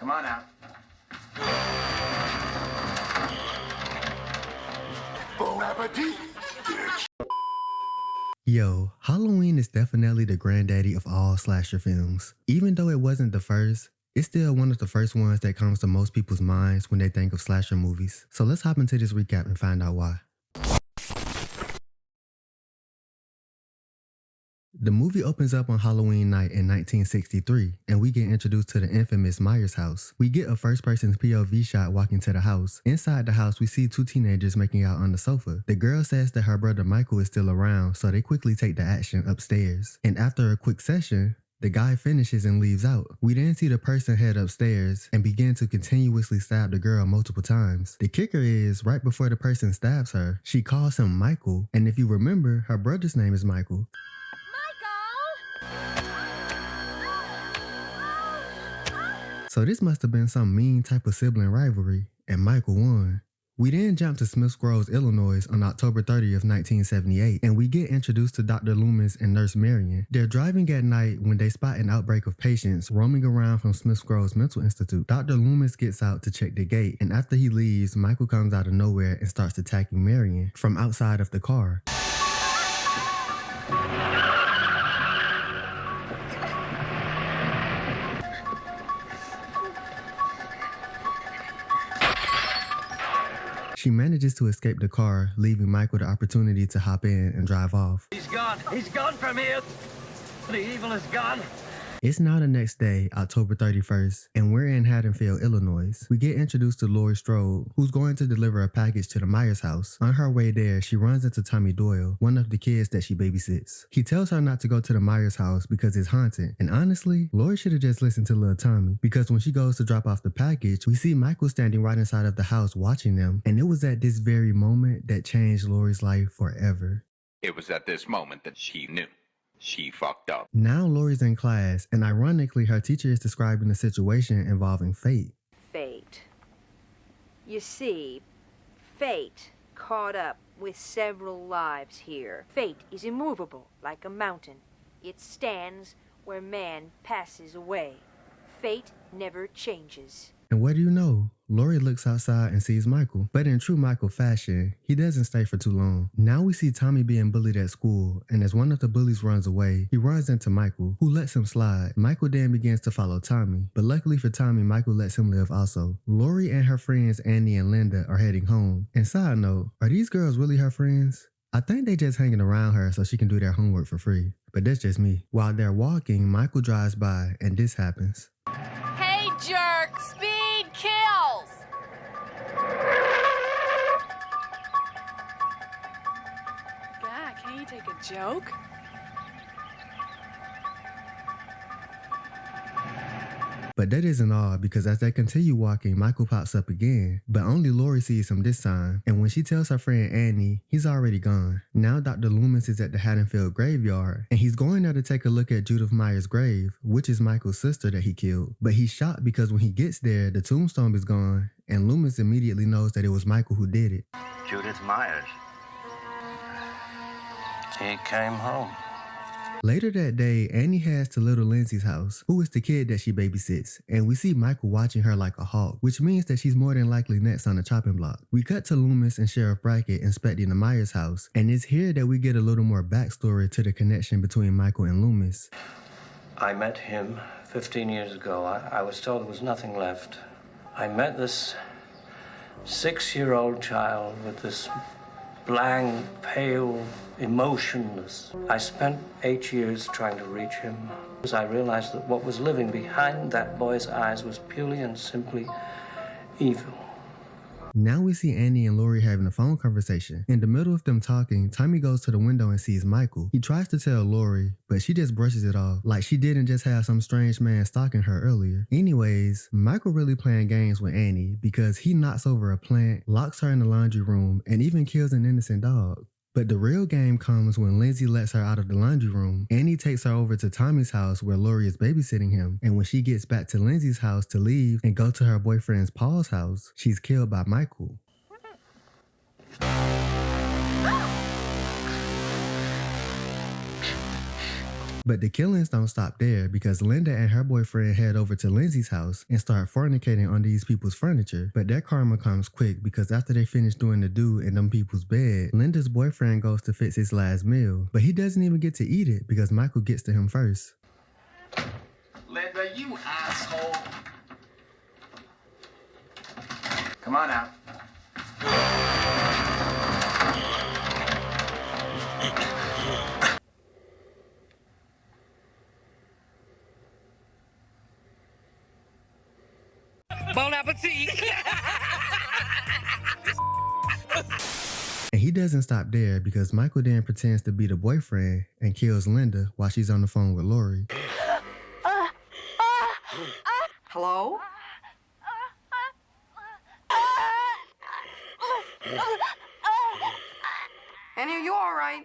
Come on out. Bon appetit, bitch. Yo, Halloween is definitely the granddaddy of all slasher films. Even though it wasn't the first, it's still one of the first ones that comes to most people's minds when they think of slasher movies. So let's hop into this recap and find out why. The movie opens up on Halloween night in 1963, and we get introduced to the infamous Myers house. We get a first-person POV shot walking to the house. Inside the house, we see two teenagers making out on the sofa. The girl says that her brother Michael is still around, so they quickly take the action upstairs. And after a quick session, the guy finishes and leaves out. We then see the person head upstairs and begin to continuously stab the girl multiple times. The kicker is, right before the person stabs her, she calls him Michael, and if you remember, her brother's name is Michael. So this must have been some mean type of sibling rivalry, and Michael won. We then jump to Smith Groves, Illinois on October 30th, 1978, and we get introduced to Dr. Loomis and Nurse Marion. They're driving at night when they spot an outbreak of patients roaming around from Smith Groves Mental Institute. Dr. Loomis gets out to check the gate, and after he leaves, Michael comes out of nowhere and starts attacking Marion from outside of the car. She manages to escape the car, leaving Michael the opportunity to hop in and drive off. He's gone. He's gone from here. The evil is gone. It's now the next day, October 31st, and we're in Haddonfield, Illinois. We get introduced to Laurie Strode, who's going to deliver a package to the Myers house. On her way there, she runs into Tommy Doyle, one of the kids that she babysits. He tells her not to go to the Myers house because it's haunted. And honestly, Laurie should have just listened to little Tommy, because when she goes to drop off the package, we see Michael standing right inside of the house watching them. And it was at this very moment that changed Laurie's life forever. It was at this moment that she knew. She fucked up. Now Laurie's in class, and ironically, her teacher is describing a situation involving fate. Fate. You see, fate caught up with several lives here. Fate is immovable, like a mountain. It stands where man passes away. Fate never changes. And what do you know? Laurie looks outside and sees Michael. But in true Michael fashion, he doesn't stay for too long. Now we see Tommy being bullied at school, and as one of the bullies runs away, he runs into Michael, who lets him slide. Michael then begins to follow Tommy, but luckily for Tommy, Michael lets him live also. Laurie and her friends Annie and Linda are heading home. And side note, are these girls really her friends? I think they just hanging around her so she can do their homework for free. But that's just me. While they're walking, Michael drives by, and this happens. Hey, jerk! Speed kills! God, can't you take a joke? But that isn't all, because as they continue walking, Michael pops up again, but only Laurie sees him this time, and when she tells her friend Annie, he's already gone. Now Dr. Loomis is at the Haddonfield graveyard, and he's going there to take a look at Judith Myers' grave, which is Michael's sister that he killed. But he's shocked because when he gets there, the tombstone is gone, and Loomis immediately knows that it was Michael who did it. Judith Myers. He came home. Later that day, Annie heads to little Lindsay's house, who is the kid that she babysits, and we see Michael watching her like a hawk, which means that she's more than likely next on the chopping block. We cut to Loomis and Sheriff Brackett inspecting the Myers house, and it's here that we get a little more backstory to the connection between Michael and Loomis. I met him 15 years ago. I was told there was nothing left. I met this 6-year-old child with this blank, pale, emotionless. I spent 8 years trying to reach him. As I realized that what was living behind that boy's eyes was purely and simply evil. Now we see Annie and Laurie having a phone conversation. In the middle of them talking, Tommy goes to the window and sees Michael. He tries to tell Laurie, but she just brushes it off, like she didn't just have some strange man stalking her earlier. Anyways, Michael really playing games with Annie because he knocks over a plant, locks her in the laundry room, and even kills an innocent dog. But the real game comes when Lindsay lets her out of the laundry room. Annie takes her over to Tommy's house where Laurie is babysitting him. And when she gets back to Lindsay's house to leave and go to her boyfriend's Paul's house, she's killed by Michael. But the killings don't stop there because Linda and her boyfriend head over to Lindsay's house and start fornicating on these people's furniture. But their karma comes quick because after they finish doing the do in them people's bed, Linda's boyfriend goes to fix his last meal. But he doesn't even get to eat it because Michael gets to him first. Linda, you asshole. Come on out. Bon appetit! And he doesn't stop there because Michael then pretends to be the boyfriend and kills Linda while she's on the phone with Laurie. Hello? Annie, are you all right?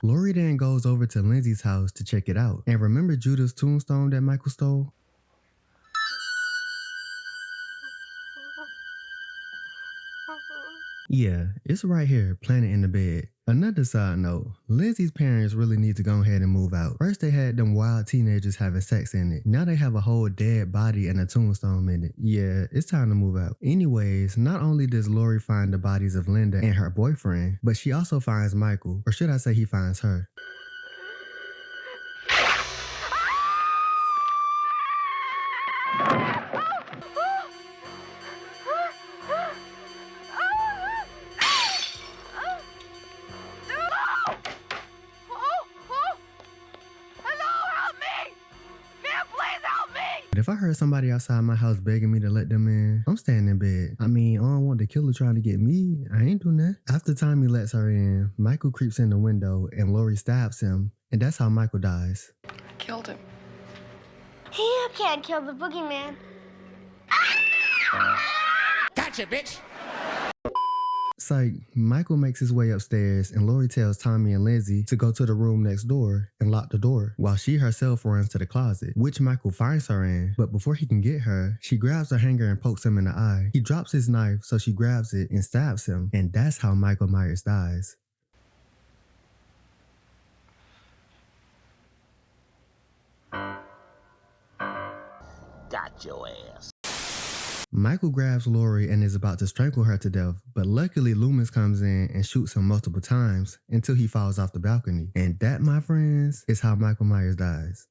Laurie then goes over to Lindsay's house to check it out. And remember Judah's tombstone that Michael stole? Yeah, it's right here, planted in the bed. Another side note, Lindsay's parents really need to go ahead and move out. First they had them wild teenagers having sex in it. Now they have a whole dead body and a tombstone in it. Yeah, it's time to move out. Anyways, not only does Laurie find the bodies of Linda and her boyfriend, but she also finds Michael, or should I say he finds her. But if I heard somebody outside my house begging me to let them in, I'm staying in bed. I mean, I don't want the killer trying to get me. I ain't doing that. After Tommy lets her in, Michael creeps in the window and Laurie stabs him. And that's how Michael dies. I killed him. You can't kill the boogeyman. Gotcha, bitch! Psych, Michael makes his way upstairs and Laurie tells Tommy and Lindsay to go to the room next door and lock the door while she herself runs to the closet, which Michael finds her in. But before he can get her, she grabs her hanger and pokes him in the eye. He drops his knife, so she grabs it and stabs him. And that's how Michael Myers dies. Got your ass. Michael grabs Laurie and is about to strangle her to death, but luckily Loomis comes in and shoots him multiple times until he falls off the balcony. And that, my friends, is how Michael Myers dies.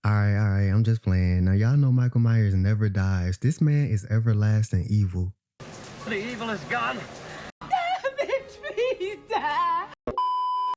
Alright, I'm just playing. Now y'all know Michael Myers never dies. This man is everlasting evil. The evil is gone.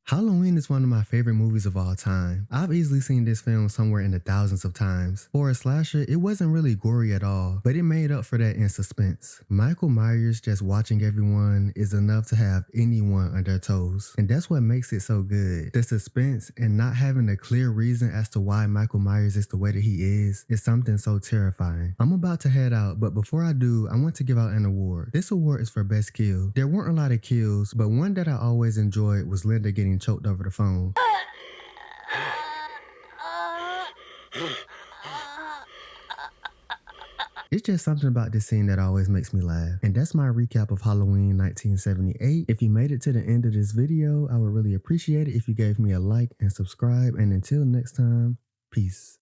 Halloween is one of my favorite movies of all time. I've easily seen this film somewhere in the thousands of times. For a slasher, it wasn't really gory at all, but it made up for that in suspense. Michael Myers just watching everyone is enough to have anyone on their toes. And that's what makes it so good. The suspense and not having a clear reason as to why Michael Myers is the way that he is something so terrifying. I'm about to head out, but before I do, I want to give out an award. This award is for best kill. There weren't a lot of kills, but one that I always enjoyed was Linda getting choked over the phone. It's just something about this scene that always makes me laugh. And that's my recap of Halloween 1978. If you made it to the end of this video, I would really appreciate it if you gave me a like and subscribe. And until next time, peace.